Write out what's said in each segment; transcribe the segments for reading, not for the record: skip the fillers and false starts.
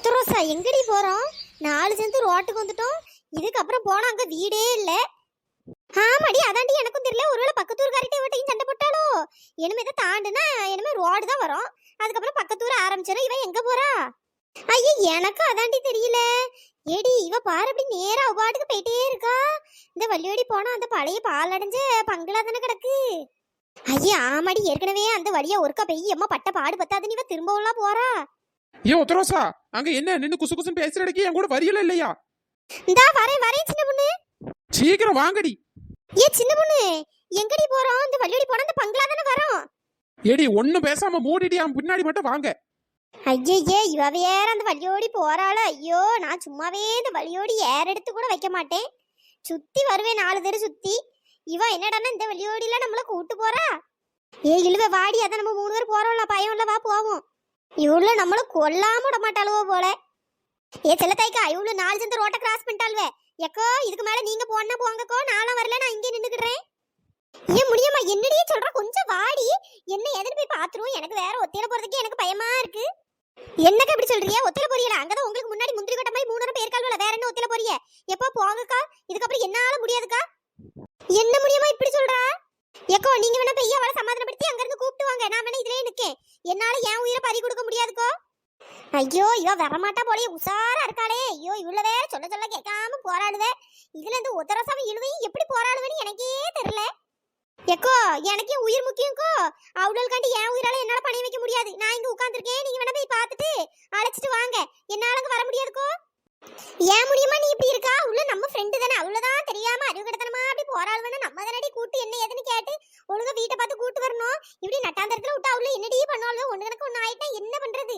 ஒத்தரோசா எங்கடி போறோம்? 4 சேர்ந்து ரோட்டுக்கு வந்துட்டோம். இதுக்கப்புறம் போனா அங்க வீடே இல்ல. ஆமாடி, அதாண்டி எனக்கும் தெரியல. ஒருவேளை பக்கத்தூர்காரிட்ட இவட்டையும் சண்டை போட்டாலோ. இனிமே இதை தாண்டுனா இனிமே ரோடு தான் வரும். அதுக்கப்புறம் பக்கத்தூர் ஆரம்பிச்சிடும். இவ எங்க போறா? ஐயா, எனக்கு அதாண்டி தெரியல. ஏடி, இவ பாரு அப்படி நேரா பாட்டுக்கு போயிட்டே இருக்கா. இந்த வள்ளியோடி போனா அந்த பழைய பால் அடைஞ்ச பங்களா தானே கிடக்கு. ஐயா ஆமாடி, ஏற்கனவே அந்த வழியா ஒருக்கா பெய்ய அம்மா பட்ட பாடு பத்தாது. இவ திரும்பவும் போறா. ஏன் ஒத்தரோசா, அங்க என்ன நின்னு குசு குசுன்னு பேசுறதுக்கு என் கூட வரியல இல்லையா? இந்தா வரேன் சின்ன பொண்ணு. சீக்கிரம் வாங்கடி. ஏ சின்ன பொண்ணு, எங்கடி போறோம்? இந்த வள்ளியோடி போனா அந்த பங்களா தானே வரும். ஏடி ஒண்ணு பேசாம மூடிடி, அவன் பின்னாடி மட்டும் வாங்க. ஐயே, இவ வேற அந்த வழியோடி போறாள. ஐயோ, நான் சும்மாவே இந்த வழியோடி ஏற எடுத்து கூட வைக்க மாட்டேன். சுத்தி வருவேன் 4 தெரு சுத்தி. இவ என்னடான்னா இந்த வழியோடில நம்மள கூட்டு போறா. ஏ இழுவ வாடி, அதான் நம்ம 3 பேர் போறோம்ல, பயம் இல்ல, வா போவோம். இவ்வளோ நம்மள கொல்லாம விட மாட்டாளுவோ போல. ஏ செல்லத்தாய்க்கா, இவ்வளோ 4 சேர்ந்து ரோட்டை கிராஸ் பண்ணிட்டாள்வே. எக்கோ இதுக்கு மேல நீங்க போனா போங்கக்கோ, நானும் வரல, நான் இங்கே நின்னுக்கிறேன். ஏன் முடியுமா? என்னடியே சொல்ற, கொஞ்சம் வாடி. என்ன எதுன்னு போய் பாத்துருவோம். எனக்கு வேற ஒத்தையில போறதுக்கு எனக்கு பயமா இருக்கு. என்னக்கா இப்படி சொல்றியா? ஒத்தையில போறீங்களா? அங்கதான் உங்களுக்கு முன்னாடி முந்திரி கொட்ட மாதிரி 3 பேர்கால்வல, வேற என்ன ஒத்தையில போறிய? எப்போ போங்கக்கா, இதுக்கப்புறம் என்னால முடியாதுக்கா. என்ன முடியுமா இப்படி சொல்றா? ஏக்கோ நீங்க வேணா போய் அவளை சமாதானப்படுத்தி அங்க இருந்து கூப்பிட்டு வாங்க. நான் வேணா இதுலயே நிக்கேன். என்னால என் உயிரை பறி கொடுக்க முடியாதுக்கோ. ஐயோ, இவ வரமாட்டா போலயே, உசாரா இருக்காளே. ஐயோ, இவ்வளவு வேற சொல்ல சொல்ல கேட்காம போராடுவே. இதுல இருந்து ஒத்தரசாம இழுவையும் எப்படி போராடுவேன்னு எனக்கே தெரியல. ஏக்கோ எனக்கே உயிர் முக்கியம்க்கோ. அவளுக்காண்டி என் உயிரால என்னால பணி வைக்க முடியாது. நான் இங்க உட்கார்ந்துருக்கேன். நீங்க வேணா போய் பார்த்துட்டு அழைச்சிட்டு வாங்க. என்னால அங்க வர முடியாதுக்கோ. ஏன் முடியுமா நீ இப்படி இருக்கா? உள்ள நம்ம ஃப்ரெண்டு தானே, அவ்வளவுதான் தெரியாம அறிவு கிடத்தனமா அப்படி போராடுவேன்னு நம்ம தானடி கூட்டு என்ன ஏதுன்னு கேட்டு ஒழுங்கா வீட்டை பார்த்து கூட்டு வரணும். இப்படி நட்டாந்தரத்துல விட்டா அவளு என்னடி பண்ணுவாள்? ஒண்ணு கணக்கு ஒண்ணு ஆயிட்டா என்ன பண்றது?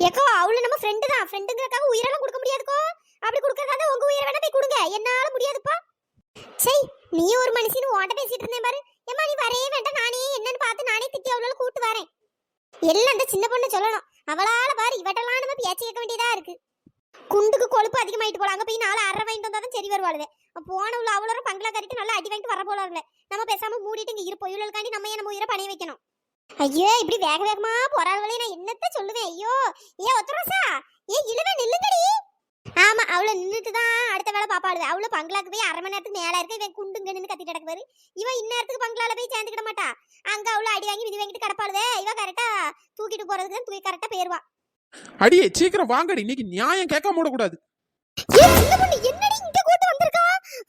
ஏக்கோ அவளு நம்ம ஃப்ரெண்டு தான். ஃப்ரெண்டுங்கிறக்காக உயிரெல்லாம் கொடுக்க முடியாதுக்கோ. அப்படி கொடுக்கறதா உங்க உயிரை வேணா போய் கொடுங்க. என்னால முடியாதுப்பா. சரி, நீ ஒரு மனுஷன்னு ஓட்ட பேசிட்டு இருந்தேன் பாரு. ஏமா நீ வரவே வேண்டாம், நானே என்னன்னு பார்த்து நானே திட்டி அவளால கூட்டு வரேன். எல்லாம் அந்த சின்ன பொண்ணு சொல்லணும். அவளால பாரு இவட்டெல்லாம் நம்ம பேச்சு கேட்க வேண்டியதா இருக்கு. குண்டுக்கு கொழுப்பு அதிகமாயிட்டு போல. அங்க போய் 4 அரை வாங்கிட்டு வந்தாதான் சரி வருவாளுவே. போன உள்ள அவ்வளோ பங்களா கறிட்டு நல்லா அடி வாங்கிட்டு வர போல இல்லை. நம்ம பேசாம மூடிட்டு இங்க இருப்போம். இவளுக்காண்டி நம்ம நம்ம உயிரை பணைய வைக்கணும். ஐயோ, இப்படி வேக வேகமா போராடுவளே, நான் என்னத்த சொல்லுவேன். ஐயோ ஏ ஒத்தரோசா, ஏ இழுவே நில்லுங்கடி. ஆமா, அவளை நின்றுட்டு தான் அடுத்த வேலை பாப்பாடுது. அவளை பங்களாக்கு போய் 1/2 மணி நேரத்துக்கு மேல இருக்க. இவன் குண்டுங்க நின்று கத்திட்டு கிடக்குவாரு. இவன் இந்நேரத்துக்கு பங்களால போய் சேர்ந்துக்கிட மாட்டா. அங்க அவளை அடி வாங்கி மிதி வாங்கிட்டு கிடப்பாளுதே. இவ கரெக்டா தூக்கிட்டு போறதுக்கு தூக்கி கரெக்டா போயிருவா. அடியே சீக்கிரம் வாங்கடி, இன்னைக்கு நியாயம் கேட்காம விடக்கூடாது. என்னடி இங்க கூட்டு வந்திருக்கா?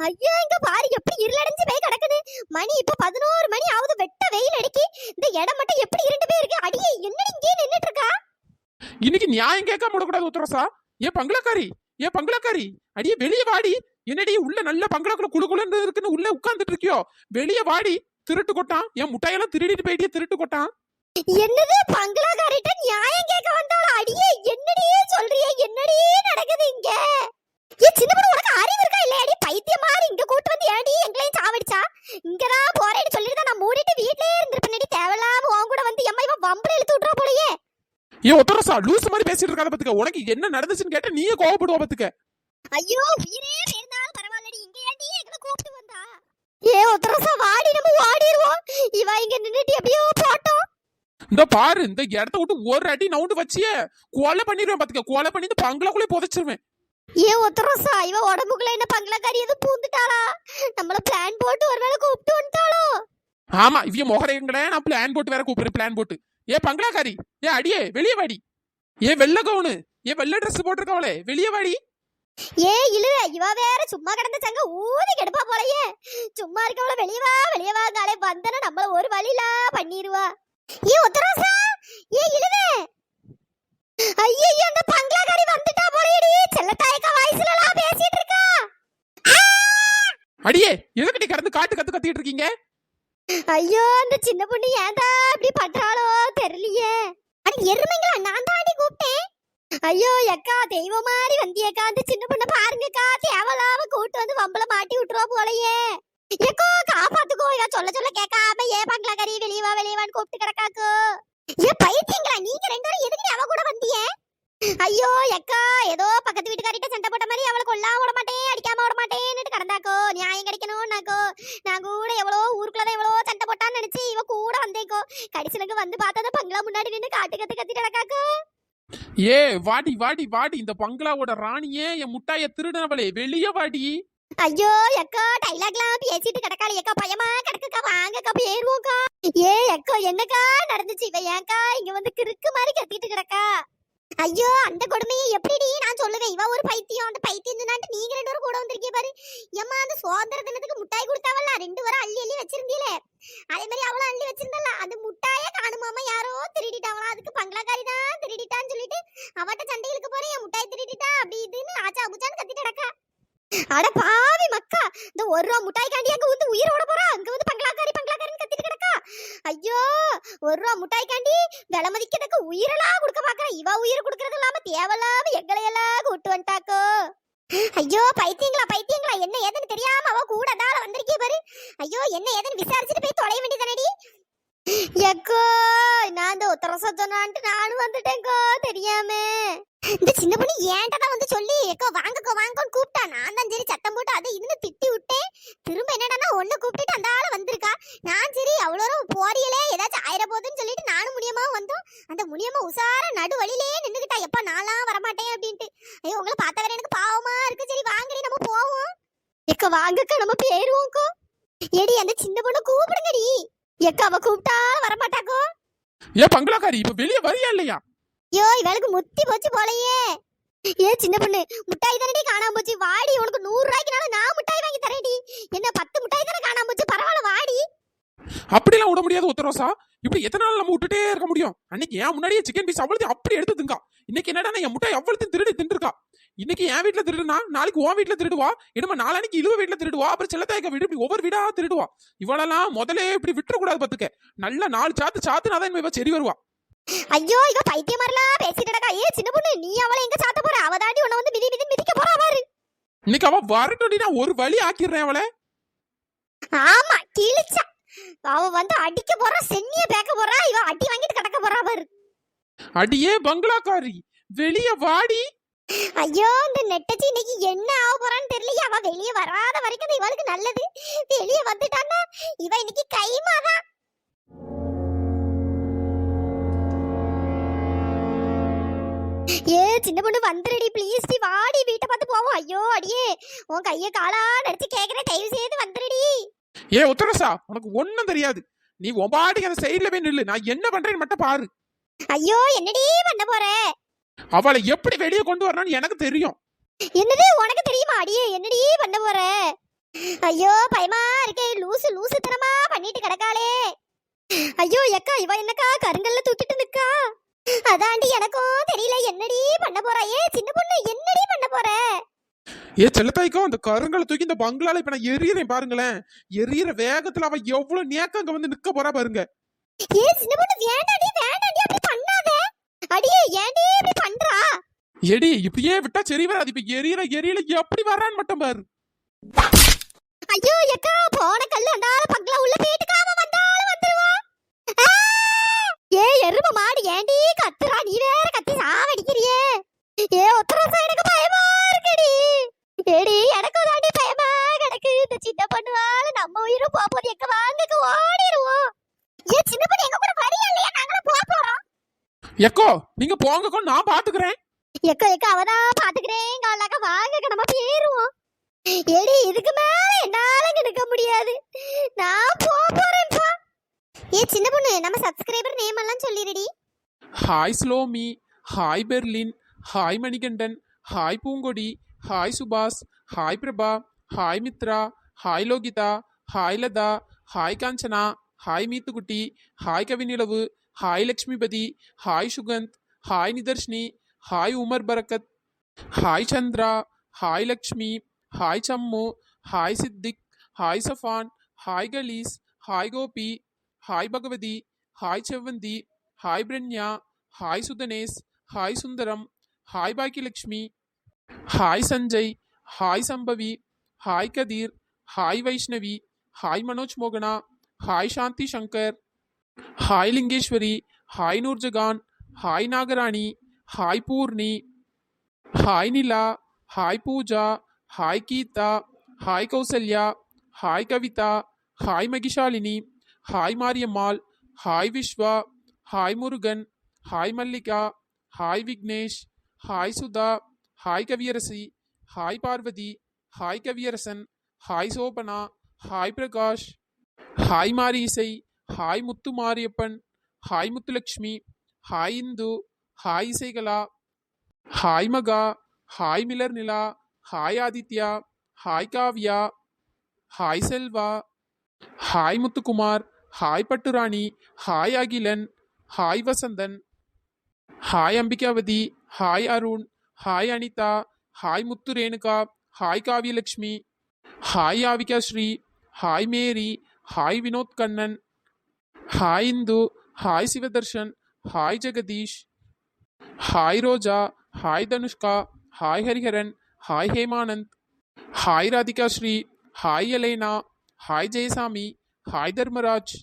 ஐயோ, இங்க பாரு எப்படி இருளடைஞ்சு போய் கிடக்குது. மணி இப்ப 11 மணி ஆகுது. வெட்ட வெயில் அடிக்கி. இந்த இடம் மட்டும் எப்படி இருண்டு போய் இருக்கு. அடியே என்னடி இங்கே நின்னுட்டு இருக்கா? இன்னைக்கு நியாயம் கேட்காம விடக்கூடாது ஒத்தரோசா. ஏன் பங்களாக்காரி, அடியே வெளியே வாடி. என்னடி உள்ள நல்ல பங்களாக்குள்ள குழுக்குள்ள இருக்குன்னு உள்ள உட்கார்ந்துட்டு இருக்கியோ? வெளியே வாடி. திருட்டு கொட்டான், என் முட்டையெல்லாம் திருடிட்டு போயிட்டே. திருட்டு கொட்டான். என்னது பங்களாக்காரிட்ட நியாயம் கேட்க வந்தாளா? அடியே என்னடி சொல்றியே? என்னடி நடக்குது இங்க? ஏ சின்ன பொண்ணு, உனக்கு அறிவு இருக்கா இல்லையாடி? பைத்தியம் மாதிரி இங்க கூட்டு வந்து ஏடி எங்களையும் சாவடிச்சா? இங்கதான் போறேன்னு சொல்லிட்டு நான் மூடிட்டு வீட்லயே இருந்திருப்பேன்டி. தேவையில்லாம உன் கூட வந்து எம்மா இவன் வம்புல இழுத்து விட்டுறா போலயே. ஏன் ஒத்தரோசா, லூஸ் மாதிரி பேசிட்டு இருக்காத பாத்துக்க. உனக்கு என்ன நடந்துச்சுன்னு கேட்டா நீயே கோவப்படுவா பாத்துக்க. ஐயோ, உயிரே பேர்ந்தாலும் பரவாயில்லடி. இங்க ஏடி எங்களை கூப்பிட்டு வந்தா? ஏ ஒத்தரோசா, வாடி, நம்ம ஓடிடுவோம். இவ இங்க நின்னுட்டு எப்படியோ போட்டோம். இந்த பாரு, இந்த இடத்த விட்டு ஒரு அடி நவுண்டு வச்சியே கொலை பண்ணிடுவேன் பாத்துக்க. கொலை பண்ணி இந்த பங்களாக்குள்ளே புதைச்சிருவேன். ஏ ஒத்தரோசா, இவ உடம்புக்குள்ள என்ன பங்களாக்காரி எதுவும் பூந்துட்டாளா? நம்மள பிளான் போட்டு ஒருவேளை கூப்பிட்டு வந்துட்டாளோ? ஆமா, இவங்க முகரையங்கள நான் பிளான் போட்டு வேற கூப்பிடுறேன். பிளான் போட்டு. ஏ பங்களாக்காரி, ஏ அடியே வெளியே வாடி. ஏ வெள்ளை கவுனு, ஏ வெள்ளை ட்ரெஸ் போட்டிருக்கவளே வெளியே வாடி. ஏ இழுவ, இவ வேற சும்மா கிடந்த சங்க ஊதி கெடுப்பா போலயே. சும்மா இருக்கவள வெளியே வாங்காலே வந்தனா நம்மள ஒரு வழியில பண்ணிடுவா. ஏ ஒத்தரோசா, ஏ இழுவ, ஐயோ அந்த பங்களாக்காரி வந்துட்டா போலயேடி. செல்லத்தாயக்கா வாய்ஸ்லலாம் பேசிட்டு இருக்கா. அடியே எதுக்கிட்ட கடந்து காட்டு கத்திட்டு இருக்கீங்க? ஐயோ, அந்த சின்ன பொண்ணு ஏன்டா இப்படி பண்றாளோ தெரியலையே. அது எருமைங்களா, நான் தாண்டி கூப்பிட்டேன். ஐயோ அக்கா, தெய்வம் மாதிரி வந்தியக்கா. அந்த சின்ன பொண்ணை பாருங்கக்கா, தேவலாம கூட்டு வந்து வம்பள மாட்டி விட்டுருவா போலயே. ஏக்கோ காப்பாத்துக்கோ. இவ சொல்ல சொல்ல கேட்காம ஏ பங்களாக்காரி வெளியவான்னு கூப்பிட்டு கிடக்காக்கோ. ஏ பைத்தியங்களா, நீங்க 2 பேரும் எதுக்கு அவ கூட வந்தீங்க? ஐயோ அக்கா, ஏதோ பக்கத்து வீட்டுக்காரிட்ட சண்டை போட்ட மாதிரி அவளை கொல்லாம விட மாட்டேன், அடிக்காம விட மாட்டேன்னு கடந்தாக்கோ. நியாயம் கிடைக்கணும்னாக்கோ. நான் கூட எவ்வளோ ஊருக்குள்ளதான் எவ்வளோ சண்டை போட்டான்னு நினைச்சு இவ கூட வந்தேக்கோ. கடைசிலுக்கு வந்து பார்த்தா பங்களா முன்னாடி நின்று காட்டு கத்திட்டு கிடக்காக்கோ. ஏ வாடி வாடி வாடி, இந்த பங்களாவோட ராணியே, என் முட்டாய திருடனவளே, வெளியே வாடி. ஐயோ எக்கோ டைலாக்லாம் பேசிட்டு கிடக்காளி எக்கா பயமா கிடக்குக்கா வாங்கக்கா போயிருவோம்க்கா. ஏ எக்கோ என்னக்கா நடந்துச்சு இவ ஏன்க்கா இங்க வந்து கிறுக்கு மாதிரி கத்திட்டு கிடக்கா. ஐயோ அந்த கொடுமையை எப்படிடி நான் சொல்லுவேன். இவ ஒரு பைத்தியம், அந்த பைத்தியம் சொன்னாட்டு நீங்க 2 பேரும் கூட வந்திருக்கீங்க பாரு. ஏம்மா அந்த சுதந்திர தினத்துக்கு முட்டாய் கொடுத்தாவல்ல 2 பேரும் அள்ளி அள்ளி வச்சிருந்தீங்களே, அதே மாதிரி அவளும் அள்ளி வச்சிருந்தல. அந்த முட்டாய காணுமாமா யாரோ திருடிட்டாவளா, அதுக்கு பங்களாக்காரி தான் திருடிட்டான்னு சொல்லிட்டு அவட்ட சண்டைகளுக்கு போறேன் என் முட்டாய் திருடிட்டா அப்படி இதுன்னு ஆச்சா அபுச்சான்னு கத்திட்டு கிடக்கா. அட பாவி மக்கா, இந்த 1 ரூபா முட்டாய் காண்டி அங்க வந்து உயிரோட போறா, அங்க வந்து பங்களாக்காரின்னு கத்திட்டு கிடக்கா. ஐயோ 1 ரூபா முட்டாய் காண்டி விலை மதிக்கிறதுக்கு உயிரெல்லாம் கொடுக்க பாக்குற. இவ உயிர் கொடுக்கறது இல்லாம தேவையில்லாம எங்களையெல்லாம் கூட்டு வந்துட்டாக்கோ. ஐயோ பைத்தியங்களா என்ன ஏதுன்னு தெரியாம அவ கூட தாள வந்திருக்கே பாரு. ஐயோ என்ன ஏதுன்னு விசாரிச்சுட்டு போய் தொலைய வேண்டியதானடி. எக்கோ நான் இந்த உத்தரச சொன்னான்ட்டு நானும் வந்துட்டேங்கோ தெரியாம. இந்த சின்ன பொண்ணு ஏன்டா தான் வந்து சொல்லி எக்கோ வாங்கன்னு கூப்பிட்டா. நான் தான் சரி சத்தம் போட்டு அதை இதுன்னு திட்டி விட்டேன். திரும்ப என்னடானா ஒண்ணு கூப்பிட்டுட்டு அந்த ஆளு வந்திருக்கா. நான் சரி அவ்வளோ போறியலே ஏதாச்சும் ஆயிர போகுதுன்னு சொல்லிட்டு நானும் முனியமாவும் வந்தோம். அந்த முனியமா உசார நடு வழியிலேயே நின்னுக்கிட்டா, எப்பா நான்லாம் வரமாட்டேன் அப்படின்ட்டு. ஐயோ உங்களை பார்த்த வேற எனக்கு பாவமா இருக்கு. சரி வாங்கடி நம்ம போவோம். எக்கோ வாங்கக்கா நம்ம போயிருவோம்க்கோ. ஏடி அந்த சின்ன பொண்ணு கூப்பிடுங்கடி. எக்கா அவ கூப்பிட்டா வரமாட்டாக்கோ. ஏ பங்களாக்காரி, இப்ப வெளியே வரியா இல்லையா? ஐயோ இவளுக்கு முத்தி போச்சு போலயே. ஏ சின்ன பொண்ணு முட்டாய் தானடி காணாம போச்சு, வாடி உனக்கு 100 ரூபாய்க்குனால நான் முட்டாய் வாங்கி தரேன்டி. என்ன 10 முட்டாய் தானே காணாம போச்சு, பரவாயில்ல வாடி. அப்படிலாம் விட முடியாது உத்தரவாசா. இப்படி எத்தனை நாள் நம்ம விட்டுட்டே இருக்க முடியும்? அன்னைக்கு ஏன் முன்னாடியே சிக்கன் பீஸ் அவ்வளோத்தையும் அப்படி எடுத்துதுங்க. இன்னைக்கு என்னடா என் முட்டாய் அவ்வளோத்தையும் திருடி தின்றுருக்கா. இன்னைக்கு என் வீட்டுல திருடுனா நாளைக்கு உன் வீட்டுல திருடுவா, என்னமா நாளைக்கு இழுவ வீட்டுல திருடுவா, அப்புறம் செல்லத்தாய்க்க வீடு, இப்படி ஒவ்வொரு வீடா திருடுவா. இவளெல்லாம் முதலே இப்படி விட்டுற கூடாது பாத்துக்க. நல்ல 4 சாத்துனாதான் இவ சரி வருவா. ஐயோ இவ பைத்திய மாதிரிலாம் பேசிட்டு கிடக்கா. ஏ சின்ன பொண்ணு நீ அவளை எங்க சாத்த போற? அவ தாண்டி உன்னை வந்து மிதிக்க போறா பாரு. இன்னைக்கு அவ வரட்டும்டி, நான் ஒரு வழி ஆக்கிடுறேன் அவளை. ஆமா கிழிச்சா அவ வந்து அடிக்க போறா, சென்னிய பேக்க போறா, இவ அடி வாங்கிட்டு கிடக்க போறா பாரு. அடியே பங்களாக்காரி வெளியே வாடி. ஐயோ இந்த நெட்டச்சி இன்னைக்கு என்ன ஆக போறான்னு தெரியலையே. அவ வெளியே வராத வரைக்கும் இவளுக்கு நல்லது. வெளியே வந்துட்டான்னா இவ இன்னைக்கு கைமாதான். ஏ சின்ன பொண்ணு வந்துடுடி ப்ளீஸ் டி, வாடி வீட்டை பார்த்து போவோம். ஐயோ அடியே உன் கைய காலா நடிச்சு கேக்குறேன், தயவு செய்து வந்துடுடி. ஏ உத்தரசா, உனக்கு ஒண்ணும் தெரியாது. நீ ஒபாடிக்கு அந்த சைடுல போய் நில்லு, நான் என்ன பண்றேன்னு மட்டும் பாரு. ஐயோ என்னடி பண்ண போற? அவளை எப்படி வெளியே கொண்டு வரணும்னு எனக்கு தெரியும். என்னது உனக்கு தெரியுமா? அடியே என்னடி பண்ண போற? ஐயோ பயமா இருக்கே, லூசு தனமா பண்ணிட்டு கிடக்காளே. ஐயோ எக்கா இவ என்னக்கா கருங்கல்ல தூக்கிட்டு நிக்கா. அதாண்டி எனக்கும் தெரியல என்னடி பண்ண போற. ஏ சின்ன பொண்ணு என்னடி பண்ண போற? ஏ செல்லத்தாய்க்கும் அந்த கருங்களை தூக்கி இந்த பங்களால இப்ப நான் எரியறேன் பாருங்களேன். எரியற வேகத்துல அவ எவ்வளவு நேக்கம் அங்க வந்து நிக்க போறா பாருங்க. ஏ சின்ன பொண்ணு வேண்டாடி அப்படி பண்ணாத. அடியே ஏன்டி இப்படி பண்றா? எடி இப்படியே விட்டா சரி வராது. இப்ப எரியல எப்படி வரான்னு மட்டும் பாரு. ஐயோ எக்கா போன கல்லு அந்தால பங்களா உள்ள போயிட்டு அவன் வந்தாலும் வந்துருவா. ஏ எரும மாடு ஏண்டி கத்துறா? நீ வேற கத்தி சாவடிக்கிறியே. ஏ உத்தரசா எனக்கு பயமா இருக்குடி. ஏடி எனக்கு தாண்டி பயமா கிடக்கு. இந்த சின்ன பொண்ணுவால நம்ம உயிரும் போகுது. எங்க வாங்கக்கு ஓடிடுவோம். ஏ சின்ன பொண்ணு எங்க கூட வரியா இல்லையா? நாங்களும் போறோம். எக்கோ நீங்க போங்கக்கோ, நான் பாத்துக்கிறேன். எக்கோ அவதான் பாத்துக்கிறேன். வாங்க நம்ம போயிருவோம். ஏடி இதுக்கு மேல என்னால நிக்க முடியாது, நான் போறேன்ப்பா. ஏ சின்ன பொண்ணு நம்ம சப்ஸ்கிரைபர் நேம் எல்லாம் சொல்லிடுடி. Hi Slomi, hi Berlin, hi Manikandan, hi Poongodi, hi Subash, hi Prabha, hi Mithra, hi Lohitha, hi Latha, hi Kanchana, hi Meethukutti, hi Kavinilavu, hi Lakshmipathi, hi Sugandh, hi Nitharshini, hi Umar Barakath, hi Chandra, hi Lakshmi, hi Sammu, hi Siddique, hi Safan, hi Kalees, hi Gopi, hi Bhagavathi, hi Sevvanthi, hi Pranya, hi Suthanesh, hi Sundaram, hi Bhagyalakshmi, hi Sanjay, hi Sambhavi, hi கதீர், hi Vaishnavi, hi Manoj மோகனா, hi Shanthi Shankar, hi Lingeswari, hi Noorjahan, hi Nagarani, hi Poorni, hi Nila, hi Pooja, hi Geetha, hi Kousalya, hi Kavitha, hi Mahishalini, hi Mariammal, hi Viswa, hi Murugan, hi Mallika, hi Vignesh, hi Sudha, hi Kaviyarasi, hi Parvathi, hi Kaviyarasan, hi Sobana, hi Prakash, hi Mari Isai, hi Muthu Mariappan, hi Muthulakshmi, hi Indhu, hi Isaikala, hi Maha, hi Milar Nila, hi Aditya, hi Kavya, hi Selva, hi Muthukumar, hi Patturani, hi Akilan, hi Vasanthan, hi Ambikavathi, hi Arun, hi Anitha, hi Muthu Renuka, hi Kaviyalakshmi, hi Aavika Sri, hi Mary, hi Vinoth Kannan, hi Indhu, hi Sivadharshan, hi Jagadeesh, hi Roja, hi Dhanushka, hi Hariharan, hi Hemanand, hi Radhika Sri, hi Elena, hi Jeyasami, hi Dharmaraj,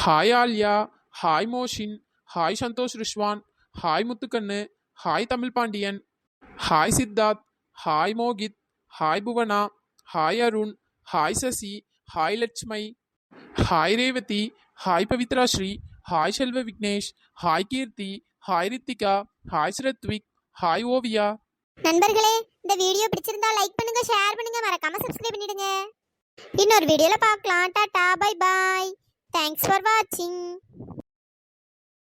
hi Aalya, hi Mohsin, hi Santhosh Rizwan, hi Muthukannu, hi Tamil Pandian, hi Siddharth, hi Mohit, hi Bhuvana, hi Arun, hi Sasi, hi Lakshmai, hi Revathi, hi Pavithra Sri, hi Selva Vignesh, hi Keerthi, hi Rithika, hi Srathvik, hi Oviya. நண்பர்களே, இந்த video பிடிச்சிருந்தா like பண்ணுங்க, share பண்ணுங்க, மறக்காம subscribe பண்ணிடுங்க. இன்னொரு வீடியோல பார்க்கலாம். Tata, bye bye. Thanks for வாட்சிங்.